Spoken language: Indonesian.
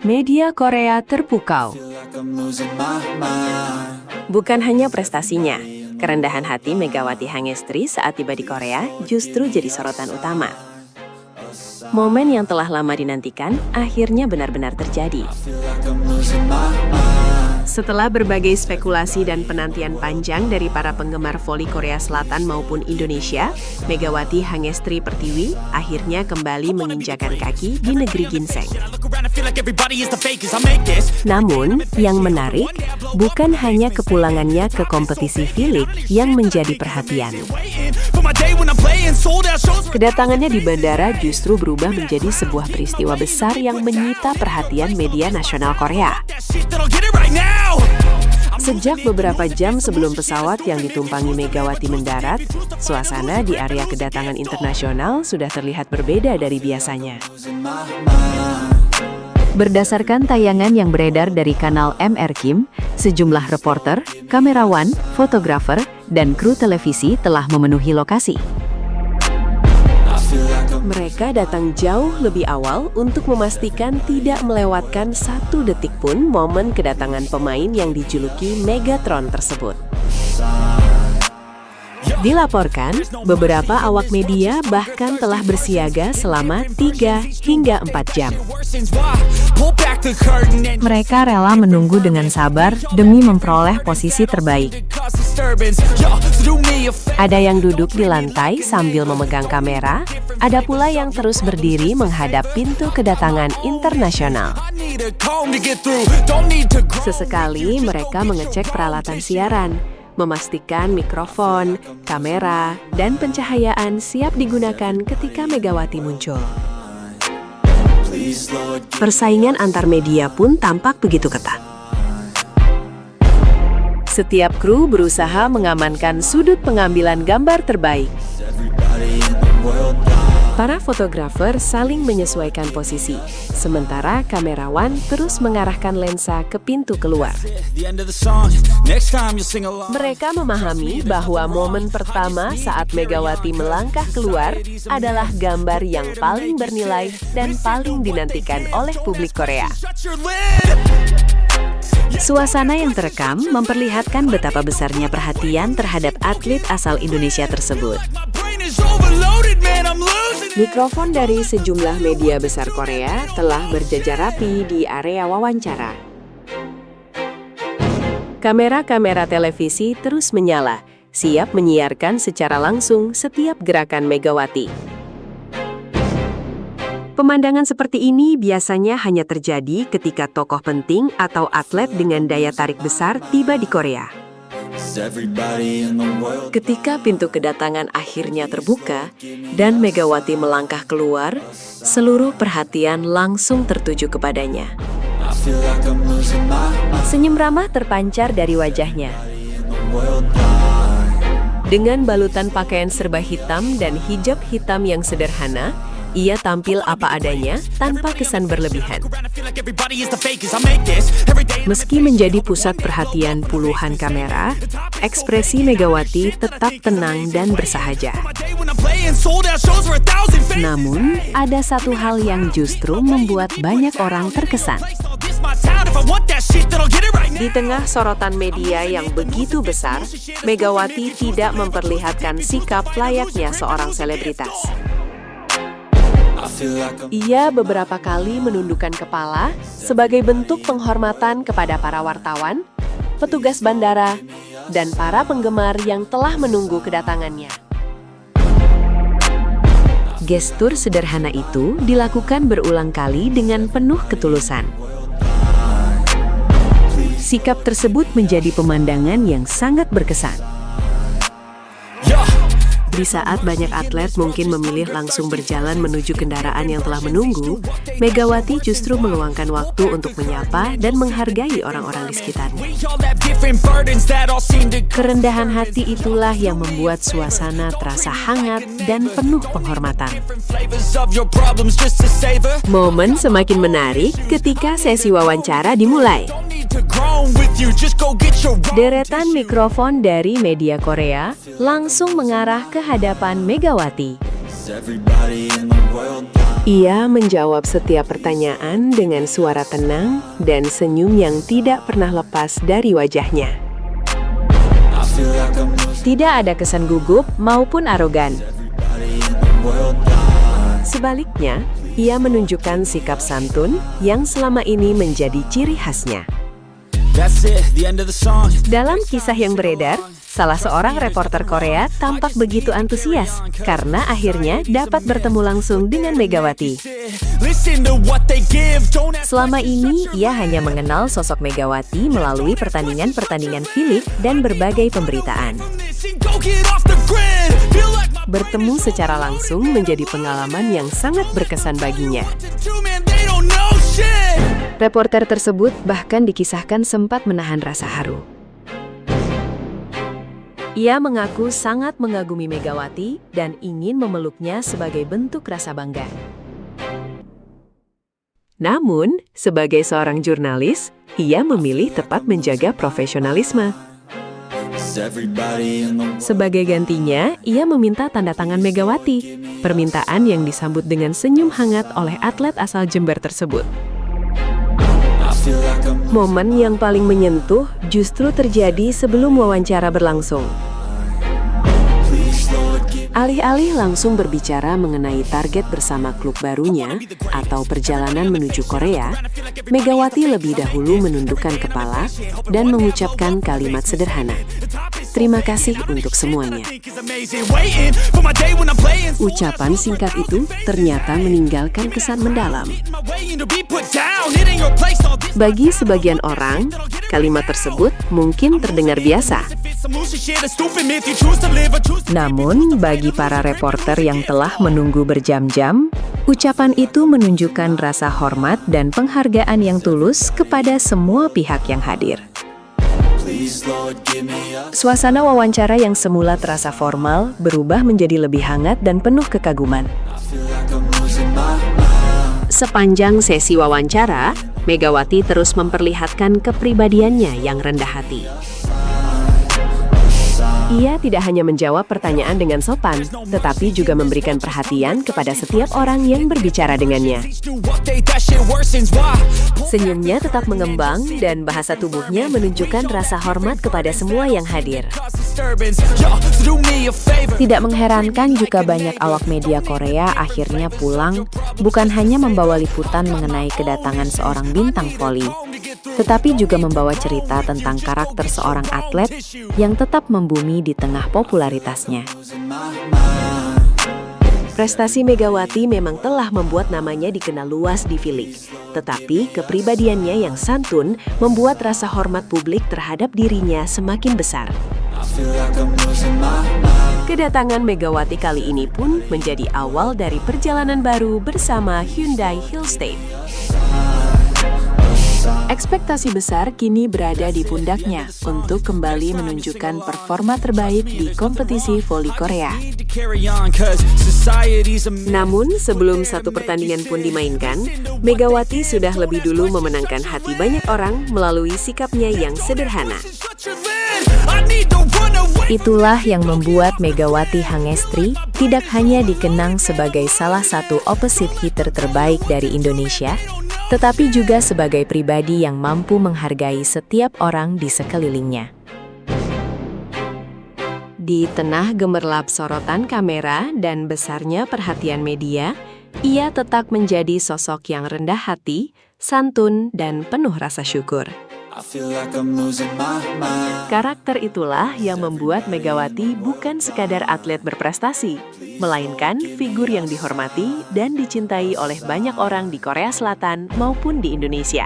Media Korea terpukau. Bukan hanya prestasinya, kerendahan hati Megawati Hangestri saat tiba di Korea justru jadi sorotan utama. Momen yang telah lama dinantikan akhirnya benar-benar terjadi. Setelah berbagai spekulasi dan penantian panjang dari para penggemar voli Korea Selatan maupun Indonesia, Megawati Hangestri Pertiwi akhirnya kembali menginjakan kaki di negeri ginseng. Namun, yang menarik bukan hanya kepulangannya ke kompetisi V-League yang menjadi perhatian. Kedatangannya di bandara justru berubah menjadi sebuah peristiwa besar yang menyita perhatian media nasional Korea. Sejak beberapa jam sebelum pesawat yang ditumpangi Megawati mendarat, suasana di area kedatangan internasional sudah terlihat berbeda dari biasanya. Berdasarkan tayangan yang beredar dari kanal MR Kim, sejumlah reporter, kamerawan, fotografer, dan kru televisi telah memenuhi lokasi. Mereka datang jauh lebih awal untuk memastikan tidak melewatkan satu detik pun momen kedatangan pemain yang dijuluki Megatron tersebut. Dilaporkan, beberapa awak media bahkan telah bersiaga selama 3 hingga 4 jam. Mereka rela menunggu dengan sabar demi memperoleh posisi terbaik. Ada yang duduk di lantai sambil memegang kamera, ada pula yang terus berdiri menghadap pintu kedatangan internasional. Sesekali mereka mengecek peralatan siaran, memastikan mikrofon, kamera, dan pencahayaan siap digunakan ketika Megawati muncul. Persaingan antar media pun tampak begitu ketat. Setiap kru berusaha mengamankan sudut pengambilan gambar terbaik. Para fotografer saling menyesuaikan posisi, sementara kamerawan terus mengarahkan lensa ke pintu keluar. Mereka memahami bahwa momen pertama saat Megawati melangkah keluar adalah gambar yang paling bernilai dan paling dinantikan oleh publik Korea. Suasana yang terekam memperlihatkan betapa besarnya perhatian terhadap atlet asal Indonesia tersebut. Mikrofon dari sejumlah media besar Korea telah berjajar rapi di area wawancara. Kamera-kamera televisi terus menyala, siap menyiarkan secara langsung setiap gerakan Megawati. Pemandangan seperti ini biasanya hanya terjadi ketika tokoh penting atau atlet dengan daya tarik besar tiba di Korea. Ketika pintu kedatangan akhirnya terbuka dan Megawati melangkah keluar, seluruh perhatian langsung tertuju kepadanya. Senyum ramah terpancar dari wajahnya. Dengan balutan pakaian serba hitam dan hijab hitam yang sederhana, ia tampil apa adanya tanpa kesan berlebihan. Meski menjadi pusat perhatian puluhan kamera, ekspresi Megawati tetap tenang dan bersahaja. Namun, ada satu hal yang justru membuat banyak orang terkesan. Di tengah sorotan media yang begitu besar, Megawati tidak memperlihatkan sikap layaknya seorang selebritas. Ia beberapa kali menundukkan kepala sebagai bentuk penghormatan kepada para wartawan, petugas bandara, dan para penggemar yang telah menunggu kedatangannya. Gestur sederhana itu dilakukan berulang kali dengan penuh ketulusan. Sikap tersebut menjadi pemandangan yang sangat berkesan. Di saat banyak atlet mungkin memilih langsung berjalan menuju kendaraan yang telah menunggu, Megawati justru meluangkan waktu untuk menyapa dan menghargai orang-orang di sekitarnya. Kerendahan hati itulah yang membuat suasana terasa hangat dan penuh penghormatan. Momen semakin menarik ketika sesi wawancara dimulai. Deretan mikrofon dari media Korea langsung mengarah ke hadapan Megawati. Ia menjawab setiap pertanyaan dengan suara tenang dan senyum yang tidak pernah lepas dari wajahnya. Tidak ada kesan gugup maupun arogan. Sebaliknya, ia menunjukkan sikap santun yang selama ini menjadi ciri khasnya. Dalam kisah yang beredar, salah seorang reporter Korea tampak begitu antusias karena akhirnya dapat bertemu langsung dengan Megawati. Selama ini, ia hanya mengenal sosok Megawati melalui pertandingan-pertandingan filik dan berbagai pemberitaan. Bertemu secara langsung menjadi pengalaman yang sangat berkesan baginya. Reporter tersebut bahkan dikisahkan sempat menahan rasa haru. Ia mengaku sangat mengagumi Megawati dan ingin memeluknya sebagai bentuk rasa bangga. Namun, sebagai seorang jurnalis, ia memilih tetap menjaga profesionalisme. Sebagai gantinya, ia meminta tanda tangan Megawati, permintaan yang disambut dengan senyum hangat oleh atlet asal Jember tersebut. Momen yang paling menyentuh justru terjadi sebelum wawancara berlangsung. Alih-alih langsung berbicara mengenai target bersama klub barunya atau perjalanan menuju Korea, Megawati lebih dahulu menundukkan kepala dan mengucapkan kalimat sederhana. Terima kasih untuk semuanya. Ucapan singkat itu ternyata meninggalkan kesan mendalam. Bagi sebagian orang, kalimat tersebut mungkin terdengar biasa. Namun, bagi para reporter yang telah menunggu berjam-jam, ucapan itu menunjukkan rasa hormat dan penghargaan yang tulus kepada semua pihak yang hadir. Suasana wawancara yang semula terasa formal berubah menjadi lebih hangat dan penuh kekaguman. Sepanjang sesi wawancara, Megawati terus memperlihatkan kepribadiannya yang rendah hati. Ia tidak hanya menjawab pertanyaan dengan sopan, tetapi juga memberikan perhatian kepada setiap orang yang berbicara dengannya. Senyumnya tetap mengembang dan bahasa tubuhnya menunjukkan rasa hormat kepada semua yang hadir. Tidak mengherankan jika banyak awak media Korea akhirnya pulang bukan hanya membawa liputan mengenai kedatangan seorang bintang voli, tetapi juga membawa cerita tentang karakter seorang atlet yang tetap membumi di tengah popularitasnya. Prestasi Megawati memang telah membuat namanya dikenal luas di filik, tetapi kepribadiannya yang santun membuat rasa hormat publik terhadap dirinya semakin besar. Kedatangan Megawati kali ini pun menjadi awal dari perjalanan baru bersama Hyundai Hillstate. Ekspektasi besar kini berada di pundaknya untuk kembali menunjukkan performa terbaik di kompetisi voli Korea. Namun, sebelum satu pertandingan pun dimainkan, Megawati sudah lebih dulu memenangkan hati banyak orang melalui sikapnya yang sederhana. Itulah yang membuat Megawati Hangestri tidak hanya dikenang sebagai salah satu opposite hitter terbaik dari Indonesia, tetapi juga sebagai pribadi yang mampu menghargai setiap orang di sekelilingnya. Di tengah gemerlap sorotan kamera dan besarnya perhatian media, ia tetap menjadi sosok yang rendah hati, santun, dan penuh rasa syukur. Karakter itulah yang membuat Megawati bukan sekadar atlet berprestasi, melainkan figur yang dihormati dan dicintai oleh banyak orang di Korea Selatan maupun di Indonesia.